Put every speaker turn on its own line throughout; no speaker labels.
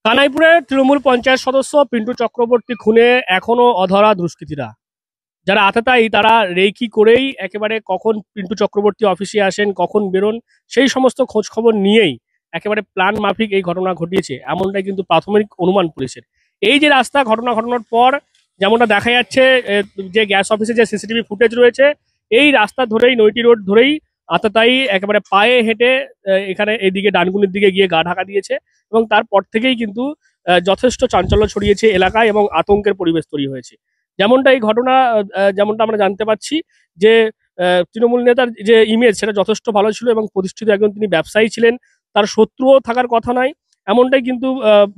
কানাইপুরের তৃণমূল পঞ্চায়েত সদস্য পিন্টু চক্রবর্তী খুনে এখনো অধরা দুষ্কৃতীরা। যারা আততায়ী তারা রেকি করেই একেবারে কখন পিন্টু চক্রবর্তী অফিসে আসেন, কখন বেরোন, সেই সমস্ত খোঁজ খবর নিয়েই একেবারে প্ল্যান মাফিক এই ঘটনা ঘটিয়েছে, এমনটাই কিন্তু প্রাথমিক অনুমান পুলিশের। এই যে রাস্তা ঘটনা ঘটানোর পর যেমনটা দেখা যাচ্ছে, যে গ্যাস অফিসে যে সিসিটিভি ফুটেজ রয়েছে, এই রাস্তা ধরেই, নৈটি রোড ধরেই আততায়ী একেবারে পায়ে হেঁটে এখানে এইদিকে ডানকুনির দিকে গিয়ে গা ঢাকা দিয়েছে এবং তারপর থেকেই কিন্তু যথেষ্ট চাঞ্চল্য ছড়িয়েছে এলাকায় এবং আতঙ্কের পরিবেশ তৈরি হয়েছে। যেমনটা এই ঘটনা, যেমনটা আমরা জানতে পারছি যে তৃণমূল নেতার যে ইমেজ সেটা যথেষ্ট ভালো ছিল এবং প্রতিষ্ঠিত একজন তিনি ব্যবসায়ী ছিলেন, তার শত্রুও থাকার কথা নয়, এমনটাই কিন্তু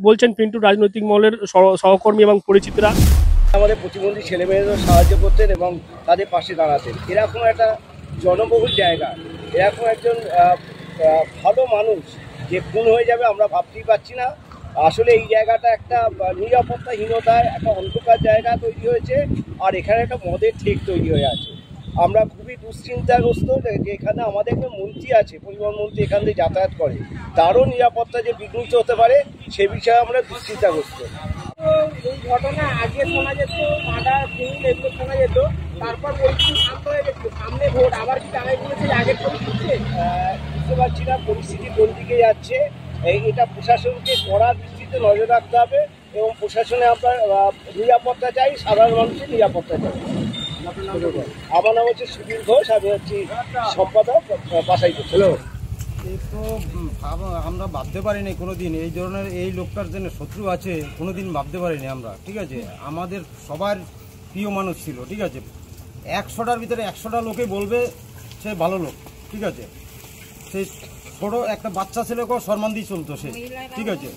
বলছেন পিন্টু রাজনৈতিক মহলের সহকর্মী এবং পরিচিতরা।
আমাদের প্রতিবন্ধী ছেলেমেয়েদের সাহায্য করতেন এবং তাদের পাশে দাঁড়াতেন। এরকম একটা জনবহুল জায়গা, এরকম একজন ভালো মানুষ যে খুন হয়ে যাবে আমরা ভাবতেই পারছি না। আসলে এই জায়গাটা একটা নিরাপত্তাহীনতায় একটা অন্ধকার জায়গা তৈরি হয়েছে, আর এখানে একটা মদের ঠেক তৈরি হয়ে আছে। আমরা খুবই দুশ্চিন্তাগ্রস্ত যে এখানে আমাদের মন্ত্রী আছে, পরিবহন মন্ত্রী এখান থেকে যাতায়াত করে, তারও নিরাপত্তা যে বিঘ্নিত হতে পারে সে বিষয়ে আমরা দুশ্চিন্তাগ্রস্ত।
এই ঘটনা আগে শোনা যেত, মার্ডার খুন এগুলো শোনা যেত, তারপর পরিস্থিতি শান্ত হয়ে গেছে। সামনে ভোট, আবার কি টাকা বলেছে আগের পরিস্থিতি
বুঝতে পারছি না পরিস্থিতি কোন দিকে যাচ্ছে। এটা প্রশাসনকে কড়া দৃষ্টিতে নজর রাখতে হবে এবং প্রশাসনে আমরা নিরাপত্তা চাই, সাধারণ মানুষের নিরাপত্তা চাই। আমার নাম হচ্ছে সুবীর ঘোষ, আমি হচ্ছি সম্পাদক বাসাই করছি।
এই তো আমরা ভাবতে পারিনি কোনোদিন এই ধরনের এই লোকটার জন্য শত্রু আছে, কোনোদিন ভাবতে পারিনি আমরা। ঠিক আছে, আমাদের সবার প্রিয় মানুষ ছিল। ঠিক আছে, 100টার ভিতরে 100টা লোকে বলবে সে ভালো লোক। ঠিক আছে, সে ছোটো একটা বাচ্চা ছেলেকেও সম্মান দিয়ে চলতো সে। ঠিক আছে,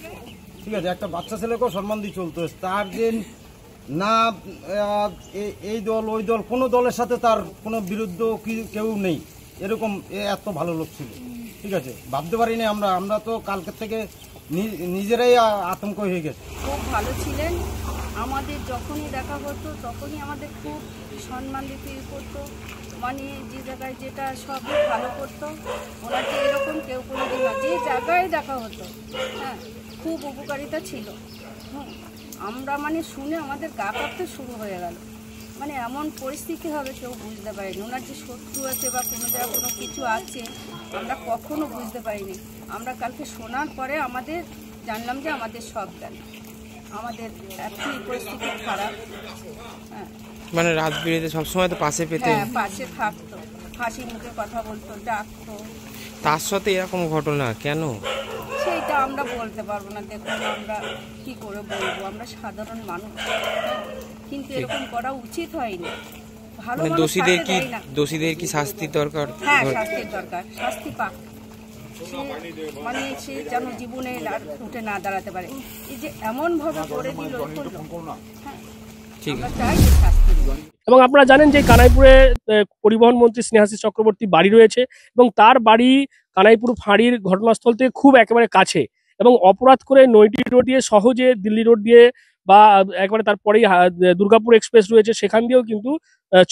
ঠিক আছে, একটা বাচ্চা ছেলেকেও সম্মান দিয়ে চলতো। তার যে না এই দল ওই দল, কোনো দলের সাথে তার কোনো বিরুদ্ধ কেউ নেই, এরকম এত ভালো লোক ছিল। ঠিক আছে, ভাবতে পারিনি আমরা তো কালকের থেকে নিজেরাই আতঙ্ক হয়ে গেছে।
খুব ভালো ছিলেন, আমাদের যখনই দেখা হতো তখনই আমাদের খুব সম্মান দিতে করতো, মানে যে জায়গায় যেটা সবই ভালো করতো। ওনাকে এরকম কেউ কোনোদিন না, যে জায়গায় দেখা হতো হ্যাঁ খুব উপকারিতা ছিল। আমরা মানে শুনে আমাদের গা কাঁপতে শুরু হয়ে গেল, মানে এমন পরিস্থিতি হবে কেউ বুঝতে পারিনি। ওনার যে শত্রু আছে বা কোনো জায়গায় কোনো কিছু আছে আমরা কখনো বুঝতে পারিনি। আমরা কালকে শোনার পরে আমাদের জানলাম যে আমাদের সব গেল, আমাদের এখনই পরিস্থিতি খারাপ। হ্যাঁ,
মানে রাত বিরেতে সবসময় তো পাশে পেতে,
হ্যাঁ পাশে থাকতো, হাসি মুখে কথা বলতো, ডাকতো।
তার সাথে এরকম ঘটনা কেন
সেইটা আমরা বলতে পারবো না। দেখুন আমরা কি করে বলবো, আমরা সাধারণ মানুষ, কিন্তু এরকম করা উচিত হয়নি। ভালো
দোষীদের কি শাস্তির দরকার?
হ্যাঁ শাস্তির দরকার, শাস্তি পাক। মানে সে যেন জীবনে আর উঠে না দাঁড়াতে পারে। এই যে এমন ভাবে করে দিল, ঠিক আছে।
এবং আপনারা জানেন যে কানাইপুরে পরিবহন মন্ত্রী স্নেহাশিস চক্রবর্তী বাড়ি রয়েছে এবং তার বাড়ি কানাইপুর ফাঁড়ির ঘটনাস্থল থেকে খুব একেবারে কাছে, এবং অপরাধ করে নৈটি রোড দিয়ে সহজে দিল্লি রোড দিয়ে বা একবারে তারপরেই দুর্গাপুর এক্সপ্রেস রয়েছে সেখান দিয়েও কিন্তু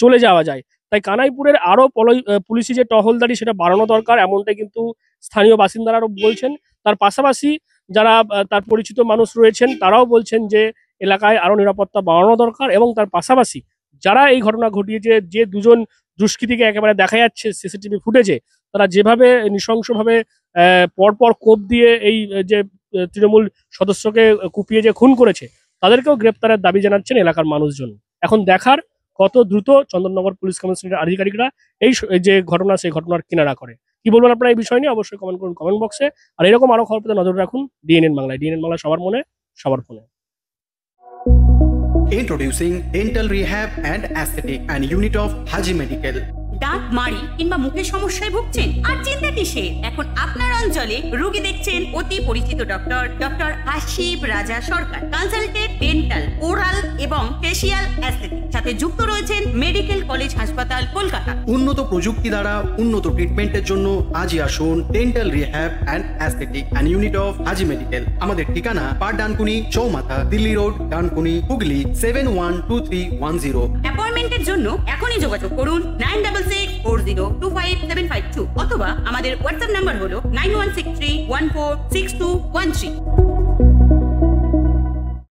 চলে যাওয়া যায়। তাই কানাইপুরের আরও পুলিশি যে টহলদারি সেটা বাড়ানো দরকার, এমনটাই কিন্তু স্থানীয় বাসিন্দারাও বলছেন। তার পাশাপাশি যারা তার পরিচিত মানুষ রয়েছেন তারাও বলছেন যে এলাকায় আরও নিরাপত্তা বাড়ানো দরকার, এবং তার পাশাপাশি যারা এই ঘটনা ঘটিয়েছে, যে দুজন দুষ্কৃতীকে একেবারে দেখা যাচ্ছে সিসিটিভি ফুটেজে, তারা যেভাবে নৃশংসভাবে পরপর কোপ দিয়ে এই যে তৃণমূল সদস্যকে কুপিয়ে যে খুন করেছে, তাদেরকেও গ্রেপ্তারের দাবি জানাচ্ছেন এলাকার মানুষজন। এখন দেখার কত দ্রুত চন্দননগর পুলিশ কমিশনারের আধিকারিকরা এই যে ঘটনা সেই ঘটনার কিনারা করে। কি বলবেন আপনারা এই বিষয় নিয়ে অবশ্যই কমেন্ট করুন কমেন্ট বক্সে। আর এরকম আরো খবর পেতে নজর রাখুন ডিএনএন বাংলায়। ডিএনএন বাংলা সবার মনে সবার ফোনে।
Introducing Dental Rehab and Aesthetic and Unit of Haji Medical.
দাঁত মাড়ি কিংবা মুখের সমস্যায় ভুগছেন? আর চিন্তা কিসের, এখন আপনার অঞ্চলে রোগী দেখছেন অতি পরিচিত ডক্টর আশিব রাজা সরকার। কনসালটেন্ট ডেন্টাল, ওরাল এবং ফেসিয়াল অ্যাস্থেটিক, সাথে যুক্ত রয়েছেন মেডিকেল কলেজ হাসপাতাল কলকাতা।
উন্নত প্রযুক্তি দ্বারা উন্নত ট্রিটমেন্টের জন্য আজই আসুন dental rehab and aesthetic and unit of Haji medical. আমাদের ঠিকানা পার ডানকুনি চৌমাথা, দিল্লি রোড, ডানকুনি, হুগলি 712310।
অ্যাপয়েন্টমেন্টের জন্য এখনই যোগাযোগ করুন 96402575 অথবা আমাদের হোয়াটসঅ্যাপ নাম্বার হলো 9163146213।